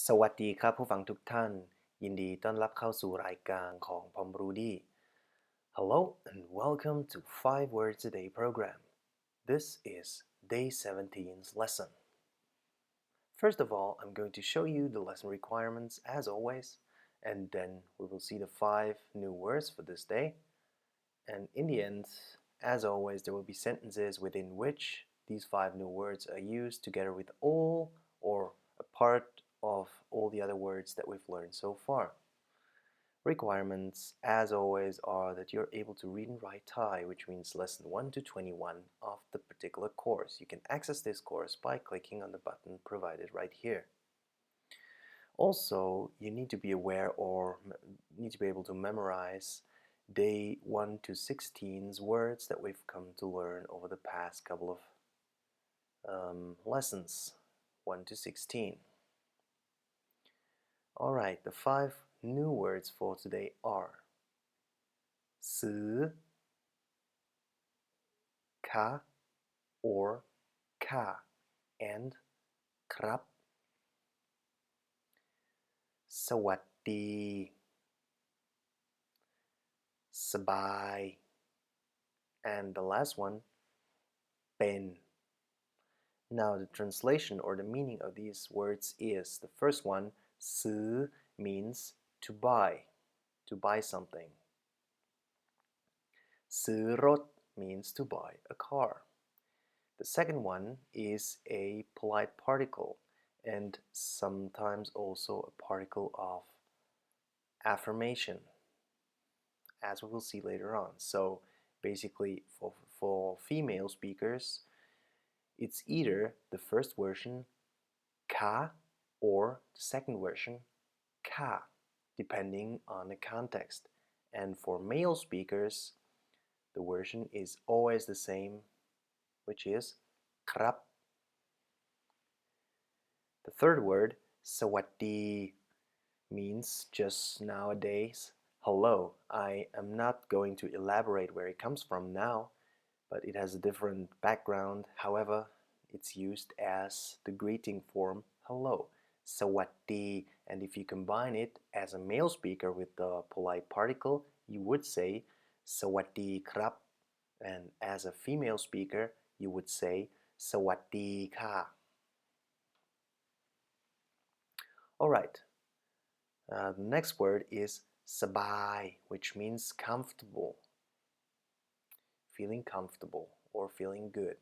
สวัสดีครับผู้ฟังทุกท่านยินดีต้อนรับเข้าสู่รายการของพอมรูดี้ Hello and welcome to 5 Words a Day program. This is day 17's lesson. First of all, I'm going to show you the lesson requirements as always, and then we will see the 5 new words for this day. And in the end, as always, there will be sentences within which these 5 new words are used together with all or a part of all the other words that we've learned so far. Requirements, as always, are that you're able to read and write Thai, which means lesson 1 to 21 of the particular course. You can access this course by clicking on the button provided right here. Also, you need to be aware or need to be able to memorize day 1 to 16's words that we've come to learn over the past couple of lessons, 1 to 16. Alright, the 5 new words for today are ซื้อ ka or ka and ครับสวัสดีสบาย and the last one เป็น Now the translation or the meaning of these words is the first one ซื้อ means to buy something ซื้อรถ means to buy a car. The second one is a polite particle and sometimes also a particle of affirmation, as we will see later on. So basically for female speakers, it's either the first version ka or the second version ka, depending on the context. And for male speakers, the version is always the same, which is ครับ The third word สวัสดี means just nowadays hello. I am not going to elaborate where it comes from now, but it has a different background. However, it's used as the greeting form hello, สวัสดี and if you combine it as a male speaker with the polite particle, you would say สวัสดีครับ and as a female speaker, you would say สวัสดีค่ะ Alright, the next word is สบาย which means comfortable, feeling comfortable or feeling good,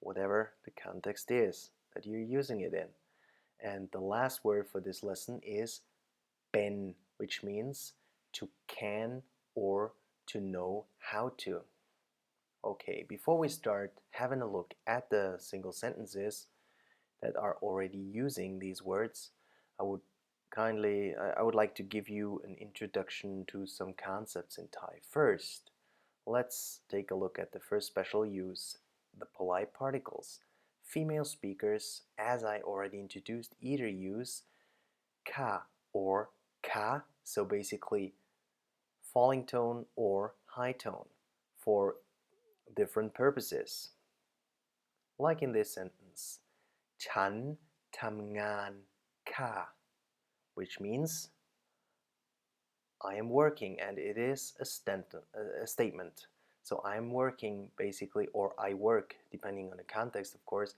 whatever the context is that you're using it in. And the last word for this lesson is เป็น which means to can or to know how to. Okay, before we start having a look at the single sentences that are already using these words, I would like to give you an introduction to some concepts in Thai. First, let's take a look at the first special use, the polite particles. Female speakers, as I already introduced, either use ka or ka, so basically falling tone or high tone for different purposes. Like in this sentence, ฉันทำงานค่ะ which means I am working, and it is a statement. So I'm working basically, or I work, depending on the context, of course,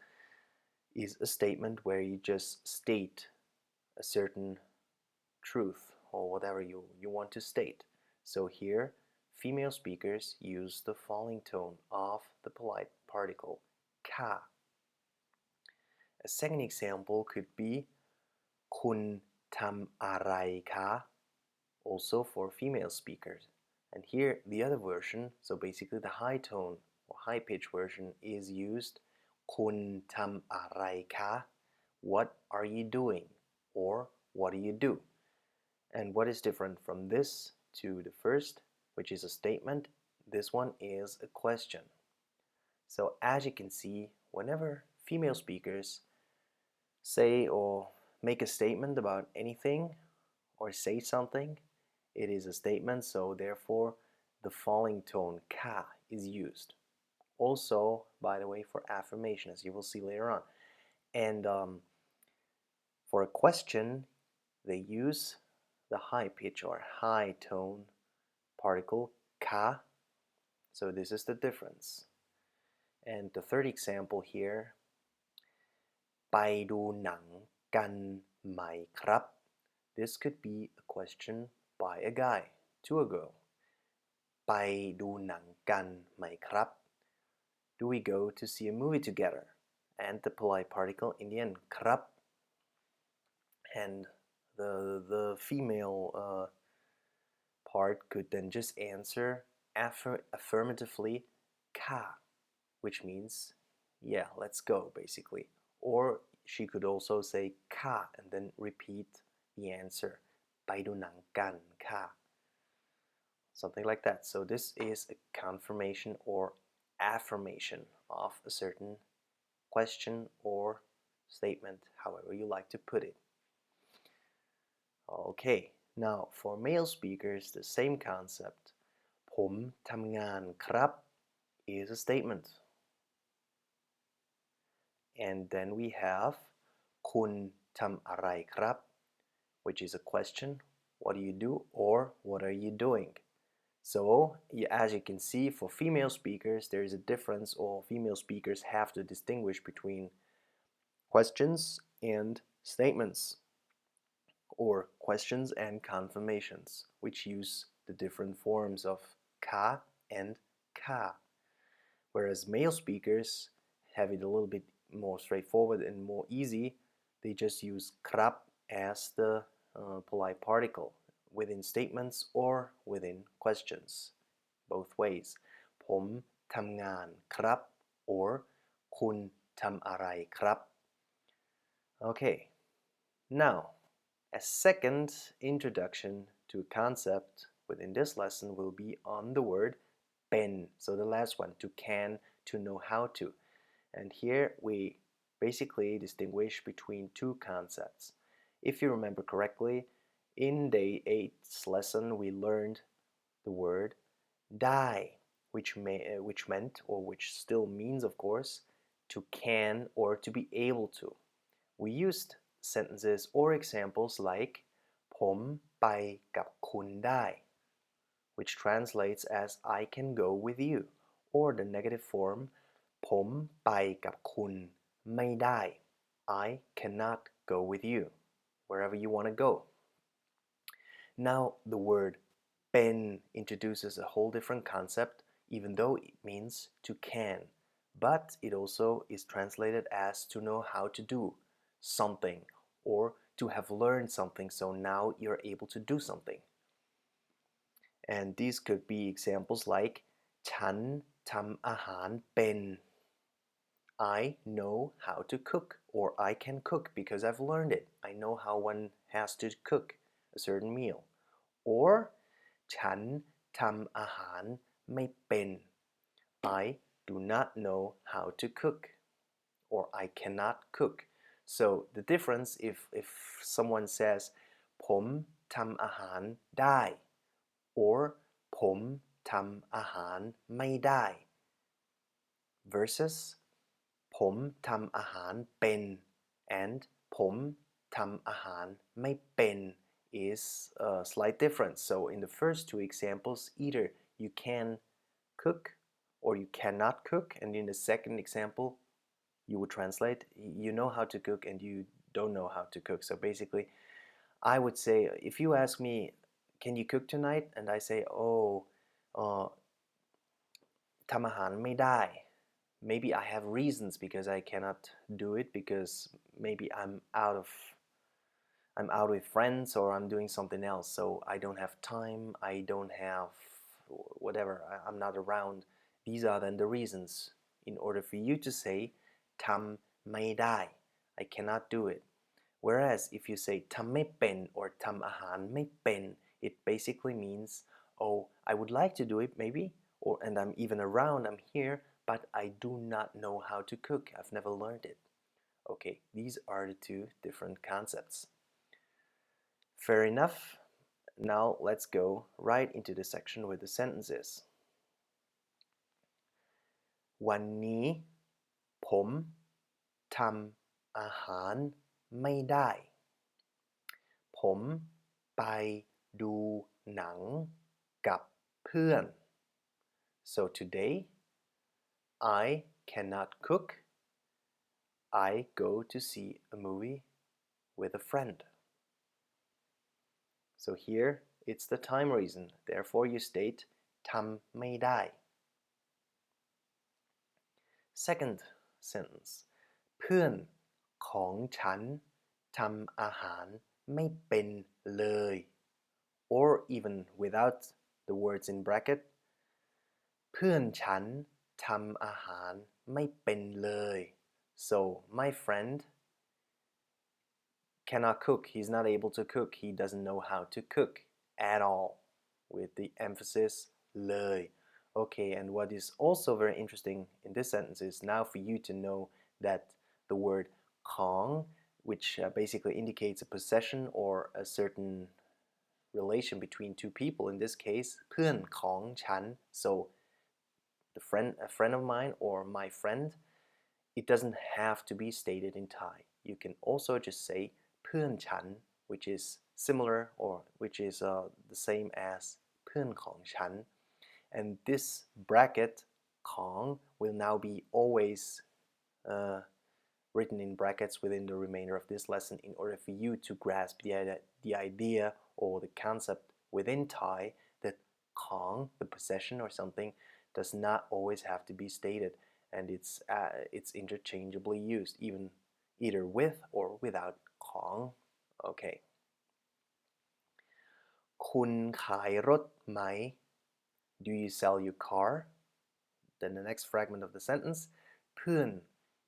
is a statement where you just state a certain truth or whatever you want to state. So here, female speakers use the falling tone of the polite particle ka. A second example could be คุณทำอะไรคะ also for female speakers. And here the other version, so basically the high tone or high pitch version is used คุณทำอะไรคะ what are you doing, or what do you do. And what is different from this to the first, which is a statement, this one is a question. So as you can see, whenever female speakers say or make a statement about anything or say something, it is a statement, so therefore the falling tone ka is used. Also, by the way, for affirmation, as you will see later on. And For a question, they use the high pitch or high tone particle ka. So this is the difference. And the third example here ไปดูหนังกันไหมครับ This could be a question by a guy to a girl ไปดูหนังกันไหมครับ Do we go to see a movie together? And the polite particle in the end ครับ and the female part could then just answer affirmatively ka, which means yeah, let's go basically. Or she could also say ka and then repeat the answer ไปดูหนังกันค่ะ something like that. So this is a confirmation or affirmation of a certain question or statement, however you like to put it. Okay, now for male speakers, the same concept ผมทำงานครับ is a statement. And then we have คุณทำอะไรครับ which is a question. What do you do or what are you doing? So as you can see, for female speakers there is a difference, or female speakers have to distinguish between questions and statements, or questions and confirmations, which use the different forms of ka and ka. Whereas male speakers have it a little bit more straightforward and more easy. They just use krap as the polite particle within statements or within questions, both ways ผมทำงานครับ or คุณทำอะไรครับ Okay, now a second introduction to a concept within this lesson will be on the word เป็น so the last one, to can, to know how to. And here we basically distinguish between two concepts. If you remember correctly, in day 8's lesson we learned the word ได้ which meant, or which still means of course, to can or to be able to. We used sentences or examples like ผมไปกับคุณได้ which translates as I can go with you, or the negative form ผมไปกับคุณไม่ได้ I cannot go with you, wherever you want to go. Now the word เป็น introduces a whole different concept, even though it means to can, but it also is translated as to know how to do something, or to have learned something, so now you're able to do something. And these could be examples like ฉันทำอาหารเป็น I know how to cook, or I can cook because I've learned it. I know how one has to cook a certain meal. Or ฉันทำอาหารไม่เป็น I do not know how to cook, or I cannot cook. So the difference, if someone says ผมทำอาหารได้ or ผมทำอาหารไม่ได้ versus ผมทำอาหารเป็น and ผมทำอาหารไม่เป็น is a slight difference. So in the first two examples, either you can cook or you cannot cook, and in the second example you would translate you know how to cook and you don't know how to cook. So basically I would say, if you ask me, can you cook tonight? And I say, oh, ทำอาหารไม่ได้ maybe I have reasons because I cannot do it, because maybe I'm out with friends, or I'm doing something else, so I don't have time, I don't have whatever, I'm not around. These are then the reasons in order for you to say ทำไม่ได้ I cannot do it. Whereas if you say ทำไม่เป็น or ทำอาหารไม่เป็น it basically means, oh, I would like to do it maybe, or and I'm even around, I'm here, but I do not know how to cook. I've never learned it. Okay, these are the two different concepts. Fair enough. Now let's go right into the section with the sentences. วันนี้ผมทำอาหารไม่ได้ ผมไปดูหนังกับเพื่อน so today I cannot cook I go to see a movie with a friend so here it's the time reason therefore you state ทำไม่ได้ second sentence เพื่อนของฉันทำอาหารไม่เป็นเลย or even without the words in bracket เพื่อนฉันทำอาหารไม่เป็นเลย so my friend cannot cook he's not able to cook he doesn't know how to cook at all with the emphasis เลย okay and what is also very interesting in this sentence is now for you to know that the word ของ which basically indicates a possession or a certain relation between two people in this case เพื่อนของฉัน so a friend of mine or my friend it doesn't have to be stated in Thai you can also just say เพื่อนฉัน which is similar or which is the same as เพื่อนของฉัน and this bracket ของ will now be always written in brackets within the remainder of this lesson in order for you to grasp the idea or the concept within Thai that ของ the possession or something does not always have to be stated and it's interchangeably used even either with or without ของ okay คุณขายรถไหม do you sell your car then the next fragment of the sentence เพื่อน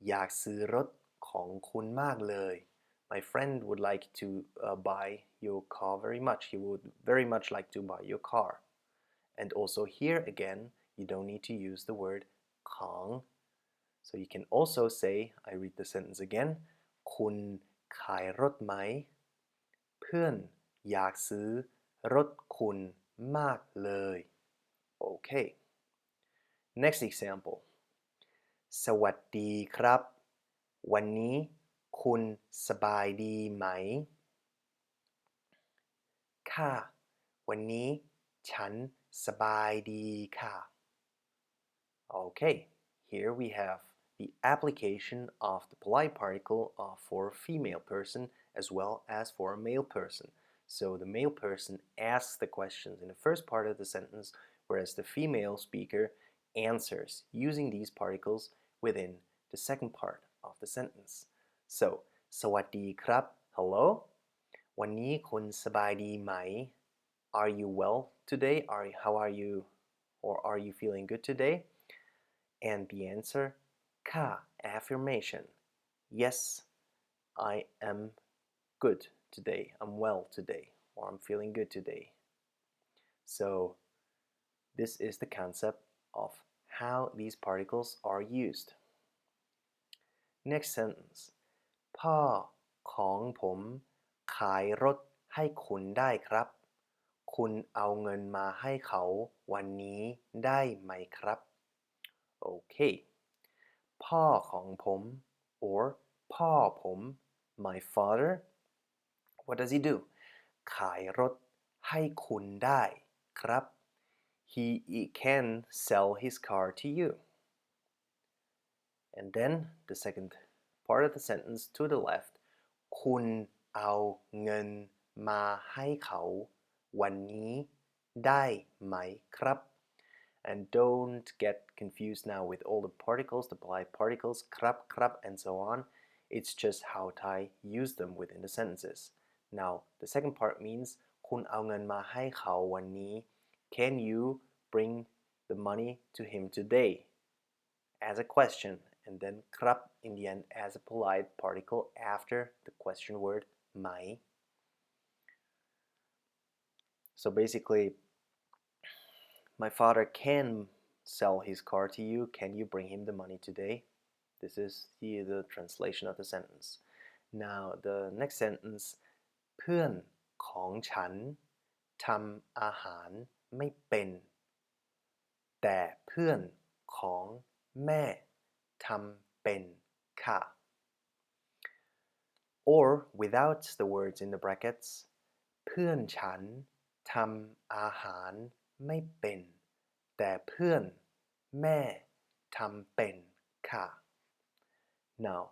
อยากซื้อรถของคุณมากเลย my friend would like to buy your car very much he would very much like to buy your car and also here again you don't need to use the word ของ so you can also say I read the sentence again คุณขายรถไหมเพื่อนอยากซื้อรถคุณมากเลย okay next example สวัสดีครับวันนี้คุณสบายดีไหมค่ะวันนี้ฉันสบายดีค่ะ okay here we have the application of the polite particle for a female person as well as for a male person so the male person asks the questions in the first part of the sentence whereas the female speaker answers using these particles within the second part of the sentence so สวัสดีครับ hello วันนี้คุณสบายดีไหม are you well today how are you or are you feeling good today and the answer ค่ะ affirmation yes I am good today I'm well today or I'm feeling good today so this is the concept of how these particles are used next sentence พ่อของผมขายรถให้คุณได้ครับคุณเอาเงินมาให้เขาวันนี้ได้ไหมครับ okay พ่อของผม or พ่อผม my father what does he do ขายรถให้คุณได้ครับ he can sell his car to you and then the second part of the sentence to the left คุณเอาเงินมาให้เขาวันนี้ได้ไหมครับ and don't get confused now with all the particles the polite particles ครับครับ and so on it's just how Thai use them within the sentences now the second part means คุณเอาเงินมาให้เขาวันนี้ can you bring the money to him today as a question and then ครับ in the end as a polite particle after the question word ไหม so basically my father can sell his car to you can you bring him the money today this is the translation of the sentence now the next sentence เพื่อนของฉันทำอาหารไม่เป็นแต่เพื่อนของแม่ทำเป็นค่ะ or without the words in the brackets เพื่อนฉันทำอาหารไม่เป็นแต่เพื่อนแม่ทำเป็นค่ะ Now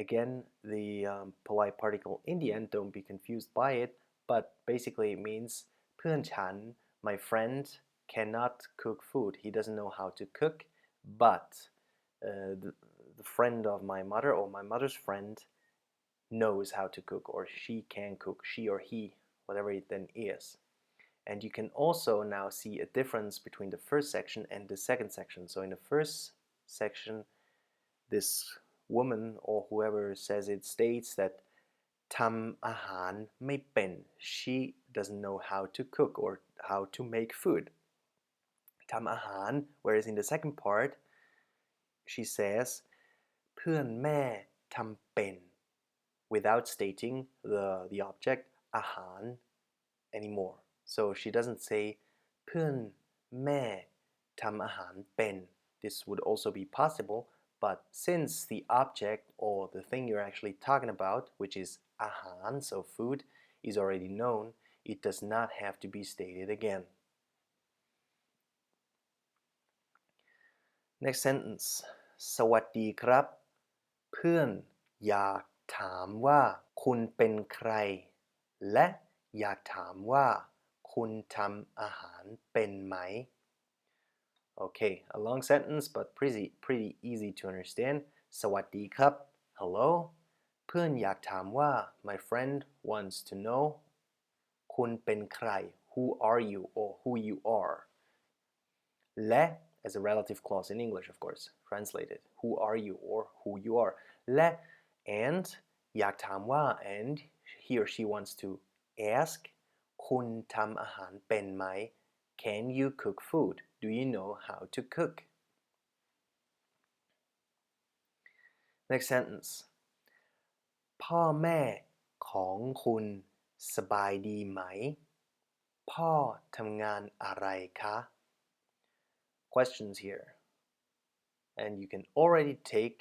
again the polite particle in the end, don't be confused by it, but basically it means เพื่อนฉัน my friend cannot cook food. He doesn't know how to cook, but the friend of my mother or my mother's friend knows how to cook, or she can cook, she or he, whatever it then is. And you can also now see a difference between the first section and the second section. So in the first section, this woman or whoever says it states that ทำอาหารไม่เป็น she doesn't know how to cook or how to make food ทำอาหาร whereas in the second part she says เพื่อนแม่ทำเป็น without stating the object อาหาร anymore. So she doesn't say เพื่อนแม่ทำอาหารเป็น This would also be possible, but since the object or the thing you're actually talking about, which is อาหาร, so food, is already known, it does not have to be stated again. Next sentence. สวัสดีครับเพื่อนอยากถามว่าคุณเป็นใครและอยากถามว่าคุณทำอาหารเป็นไหม Okay, a long sentence but pretty easy to understand. สวัสดีครับ Hello. เพื่อนอยากถามว่า my friend wants to know คุณเป็นใคร Who are you or who you are. และ as a relative clause in English, of course, translated. Who are you or who you are. และ and อยากถามว่า and he or she wants to ask คุณทำอาหารเป็นไหม Can you cook food? Do you know how to cook? Next sentence. พ่อแม่ของคุณสบายดีไหมพ่อทำงานอะไรคะ Questions here. And you can already take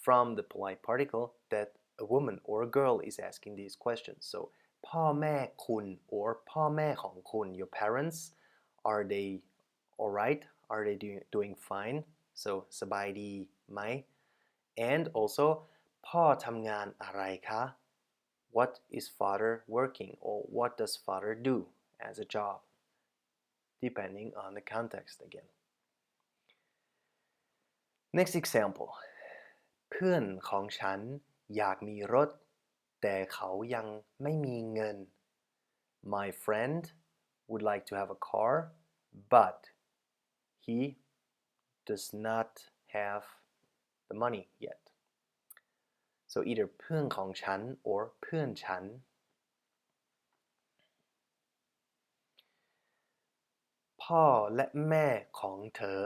from the polite particle that a woman or a girl is asking these questions. So พ่อแม่คุณ or พ่อแม่ของคุณ your parents, are they alright? Are they doing fine? So สบายดีไหม and also พ่อทำงานอะไรคะ What is father working, or what does father do as a job? Depending on the context again. Next example. เพื่อนของฉันอยากมีรถแต่เขายังไม่มีเงิน My friend would like to have a car, but he does not have the money yet. So either เพื่อนของฉัน or เพื่อนฉัน พ่อและแม่ของเธอ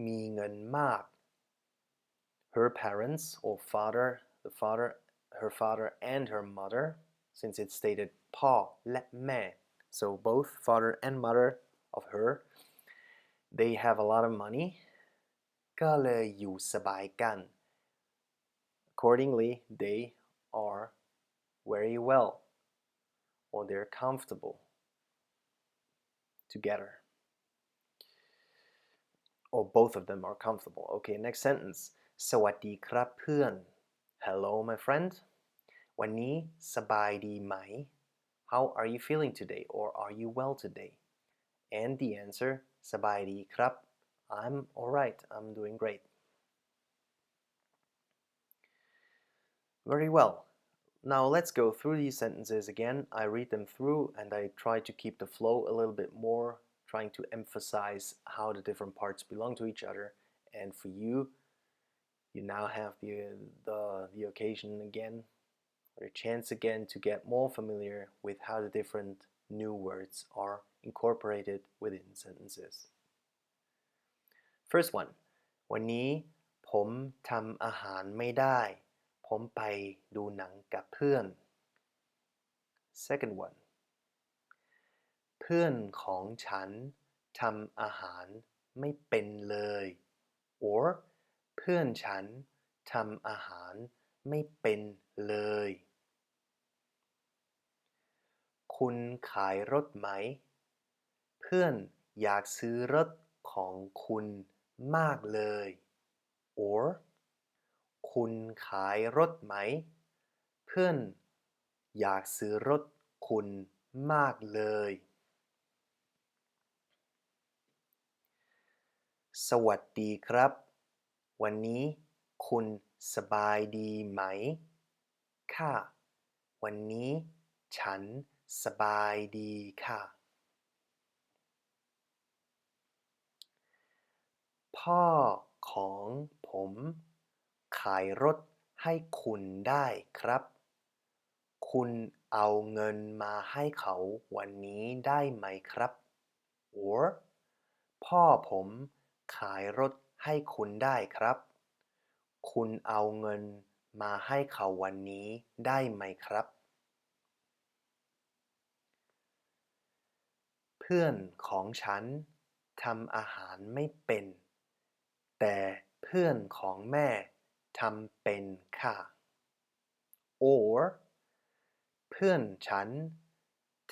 มีเงินมาก Her parents or father, her father and her mother, since it stated พ่อและแม่ so both father and mother of her, they have a lot of money ก็เลยอยู่สบายกัน Accordingly, they are very well, or they're comfortable together, or both of them are comfortable. Okay, next sentence. สวัสดีครับเพื่อน Hello, my friend. วันนี้สบายดีไหม How are you feeling today, or are you well today? And the answer สบายดีครับ I'm alright, I'm doing great. Very well. Now let's go through these sentences again. I read them through and I try to keep the flow a little bit more, trying to emphasize how the different parts belong to each other. And for you, you now have the occasion again, or a chance again, to get more familiar with how the different new words are incorporated within sentences. First one. วันนี้ผมทำอาหารไม่ได้ผมไปดูหนังกับเพื่อน Second one. เพื่อนของฉันทำอาหารไม่เป็นเลย or เพื่อนฉันทำอาหารไม่เป็นเลย ค คุณขายรถไหมเพื่อนอยากซื้อรถของคุณมากเลย or คุณขายรถไหมเพื่อนอยากซื้อรถคุณมากเลยสวัสดีครับวันนี้คุณสบายดีไหมค่ะวันนี้ฉันสบายดีค่ะพ่อของผมขายรถให้คุณได้ครับคุณเอาเงินมาให้เขาวันนี้ได้ไหมครับ or พ่อผมขายรถให้คุณได้ครับคุณเอาเงินมาให้เขาวันนี้ได้ไหมครับเพื่อนของฉันทำอาหารไม่เป็นแต่เพื่อนของแม่ทำเป็นค่ะ or เพื่อนฉัน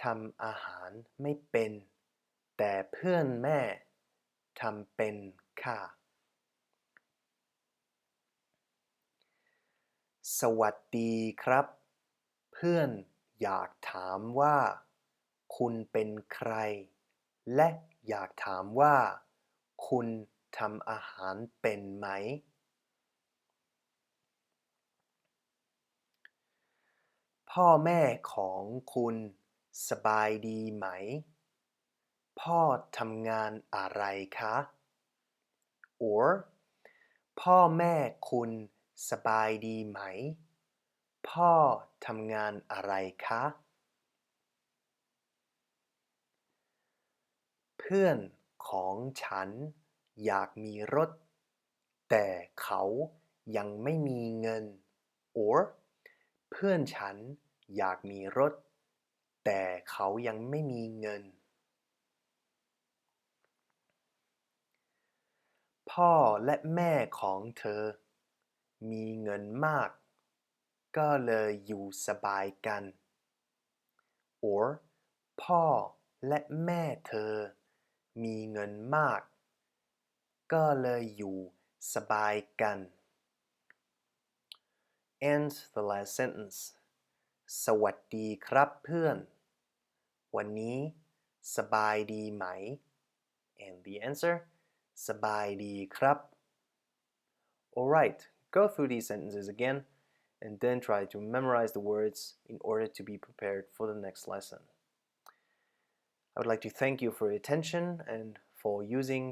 ทำอาหารไม่เป็นแต่เพื่อนแม่ทำเป็นค่ะสวัสดีครับเพื่อนอยากถามว่าคุณเป็นใครและอยากถามว่าคุณทำอาหารเป็นไหมพ่อแม่ของคุณสบายดีไหมพ่อทำงานอะไรคะ or พ่อแม่คุณสบายดีไหมพ่อทำงานอะไรคะเพื่อนของฉันอยากมีรถแต่เขายังไม่มีเงิน or เพื่อนฉันอยากมีรถแต่เขายังไม่มีเงินพ่อและแม่ของเธอมีเงินมากก็เลยอยู่สบายกัน or พ่อและแม่เธอมีเงินมากก็เลยอยู่สบายกัน and the last sentence สวัสดีครับเพื่อนวันนี้สบายดีไหม and the answer สบายดีครับ Alright, go through these sentences again and then try to memorize the words in order to be prepared for the next lesson. I would like to thank you for your attention and for using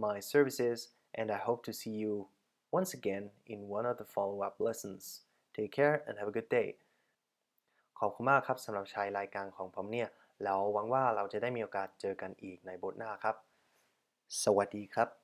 my services, and I hope to see you once again in one of the follow-up lessons. Take care and have a good day. ขอบคุณมากครับสำหรับชายรายการของผมเนี่ยแล้วหวังว่าเราจะได้มีโอกาสเจอกันอีกในบทหน้าครับสวัสดีครับ